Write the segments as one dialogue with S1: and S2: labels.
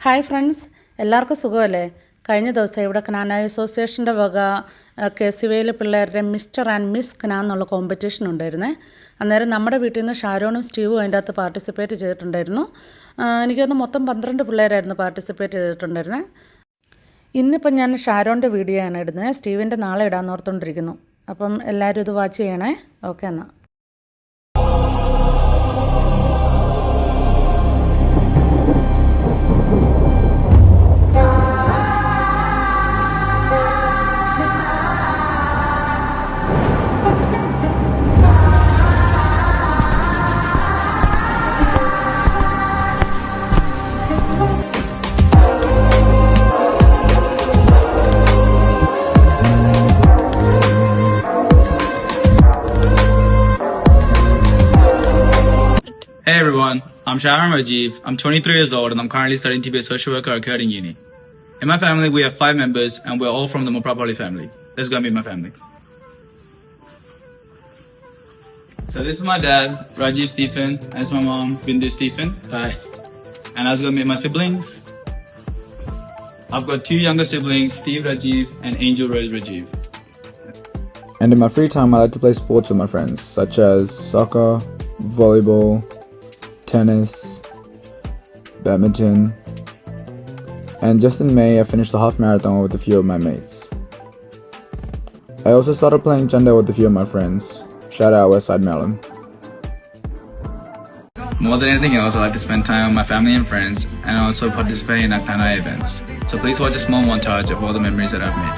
S1: Hi friends, എല്ലാവർക്കും സുഖമല്ലേ? കഴിഞ്ഞ ദിവസം ഇവിടെ ക്നാനായ അസോസിയേഷൻ്റെ വക KCVയിൽ പിള്ളേരുടെ മിസ്റ്റർ ആൻഡ് മിസ് ക്നാൻ എന്നുള്ള കോമ്പറ്റീഷൻ ഉണ്ടായിരുന്നേ. അന്നേരം നമ്മുടെ വീട്ടിൽ നിന്ന് ഷാരോണും സ്റ്റീവും അതിൻ്റെ അകത്ത് പാർട്ടിസിപ്പേറ്റ് ചെയ്തിട്ടുണ്ടായിരുന്നു. എനിക്കൊന്ന് മൊത്തം 12 പിള്ളേരായിരുന്നു പാർട്ടിസിപ്പേറ്റ് ചെയ്തിട്ടുണ്ടായിരുന്നത്. ഇന്നിപ്പം ഞാൻ ഷാരോൻ്റെ വീഡിയോ ആണ് ഇടുന്നത്. സ്റ്റീവിൻ്റെ നാളെ ഇടാൻ ഓർത്തുകൊണ്ടിരിക്കുന്നു. അപ്പം എല്ലാവരും ഇത് വാച്ച് ചെയ്യണേ. ഓക്കെ എന്നാൽ.
S2: Hey everyone, I'm Sharon Rajiv. I'm 23 years old and I'm currently studying to be a social worker at Curtin Uni. In my family, we have 5 members and we're all from the Moprapoli family. Let's go meet my family. So this is my dad, Rajiv Stephen, and this is my mom, Bindu Stephen. Hi. And I was going to meet my siblings. I've got 2 younger siblings, Steve Rajiv and Angel Rose Rajiv.
S3: And in my free time, I like to play sports with my friends, such as soccer, volleyball, tennis, badminton, and just in May I finished the half marathon with a few of my mates. I also started playing Chanda with a few of my friends. Shout out Westside Melon.
S2: More than anything else, I like to spend time with my family and friends and also participate in Aktanai events. So please watch a small montage of all the memories that I've made.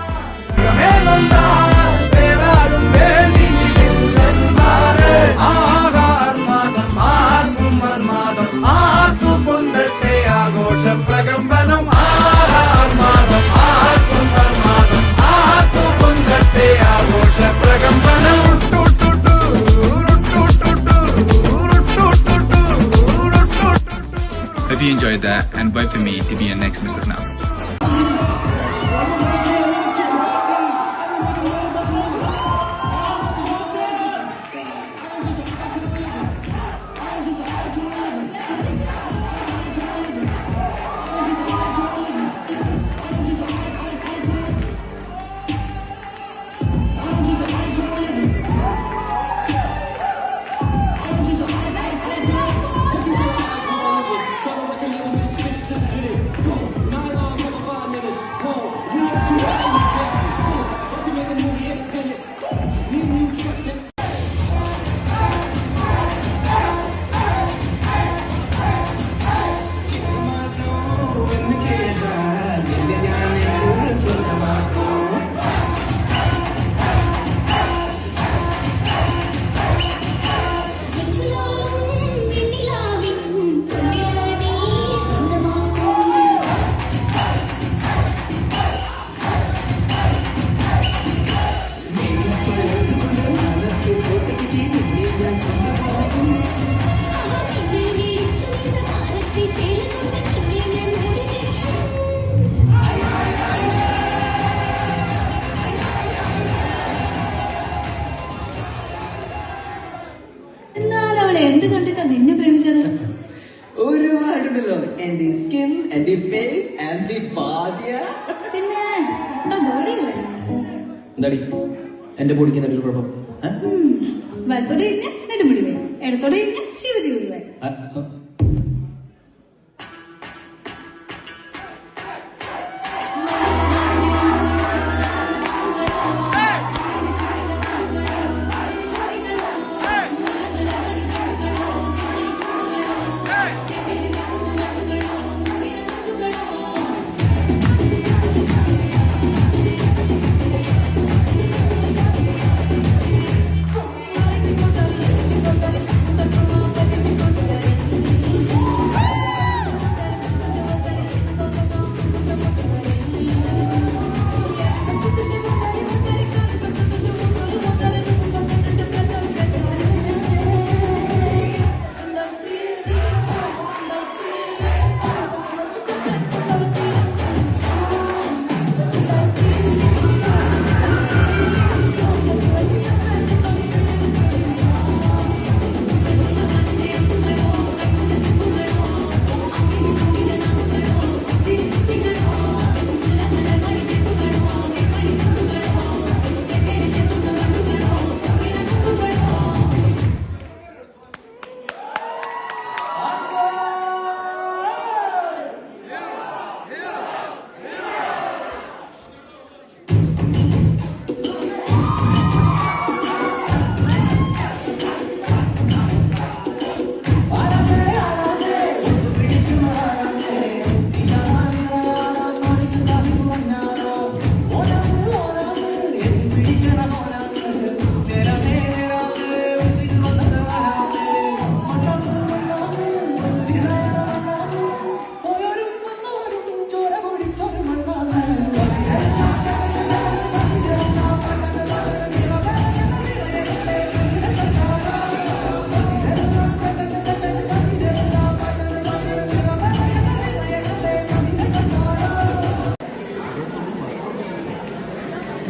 S2: Hope you enjoyed that and vote for me to be your next Mr. Now.
S4: എന്ത് കണ്ടിട്ടാ നിന്നെ പ്രേമിച്ചത്?
S5: ഒരുപാടുണ്ടല്ലോ. എന്റെ skin, എന്റെ face, എന്റെ ബാധ്യ.
S4: പിന്നെ
S5: എന്താടി എന്റെ ബോഡിക്ക് എന്തൊരു കുഴപ്പം?
S4: വലത്തോടെ ഇരിഞ്ഞ നെടുമുടി വേ, ഇടത്തോടെ ഇരിഞ്ഞ Shivaji ഗുരുവേ.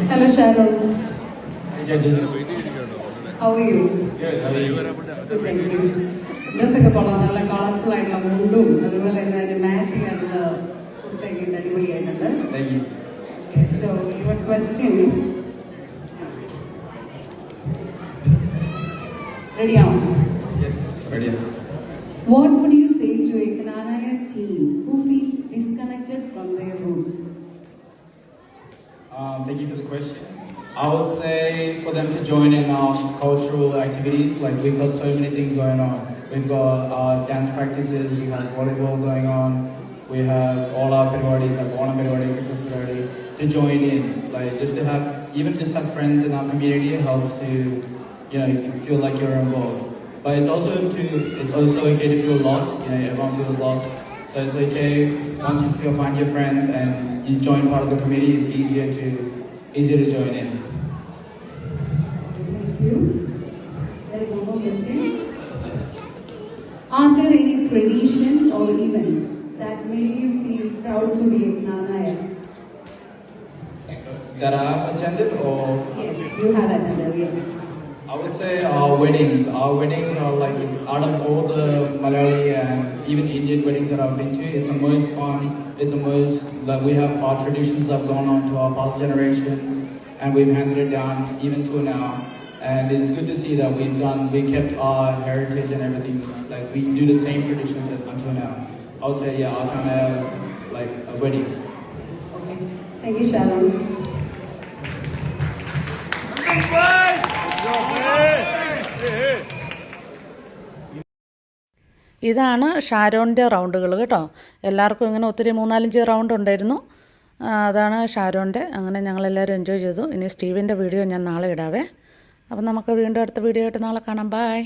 S6: Hello, Sharon.
S2: Hey, judges.
S6: How are you?
S2: Good. How are you?
S6: Good, thank you. ഡ്രസ്സൊക്കെ കൊള്ളാം, നല്ല കളർഫുൾ ആയിട്ടുള്ള മുണ്ടും അതുപോലെ തന്നെ മാച്ചിങ് ആയിട്ടുള്ള കുർത്തയൊക്കെ അടിപൊളിയായിട്ടുണ്ട്.
S2: Thank you.
S6: Okay, so your question. Ready on?
S2: Yes, ready.
S6: What would you say to a Kananaya teen who feels disconnected from their roots?
S2: Thank you for the question. I would say for them to join in our cultural activities. Like we've got so many things going on. We've got our dance practices, we have volleyball going on, we have all our parodies, like Onam parody, Christmas parody, to join in. Like just to have, even just have friends in our community helps to, you know, you feel like you're involved. But it's also okay to feel lost. You know, everyone feels lost. So it's okay once you find your friends and you join part of the community. It's easier to join in.
S6: Thank you. There is one more question. Are there any traditions or events that made you feel proud to be a Kananaya?
S2: That I have attended, or
S6: Yes, you have attended, yeah.
S2: I would say our weddings. Our weddings are like out of all the Malayali and even Indian weddings that I've been to, it's the most fun. It's the most like we have our traditions that have gone on to our past generations, and we've handed it down even to now. And it's good to see that we kept our heritage and everything. Like we do the same traditions as until now. I would say yeah, our kind of like weddings.
S6: Okay. Thank you, Sharon.
S1: ഇതാണ് ഷാരോണിൻ്റെ റൗണ്ടുകൾ കേട്ടോ. എല്ലാവർക്കും ഇങ്ങനെ ഒത്തിരി 3-4 round ഉണ്ടായിരുന്നു. അതാണ് ഷാരോൻ്റെ. അങ്ങനെ ഞങ്ങളെല്ലാവരും enjoy ചെയ്തു. ഇനി സ്റ്റീവിൻ്റെ വീഡിയോ ഞാൻ നാളെ ഇടാവേ. അപ്പം നമുക്ക് വീണ്ടും അടുത്ത വീഡിയോ ആയിട്ട് നാളെ കാണാം. ബൈ.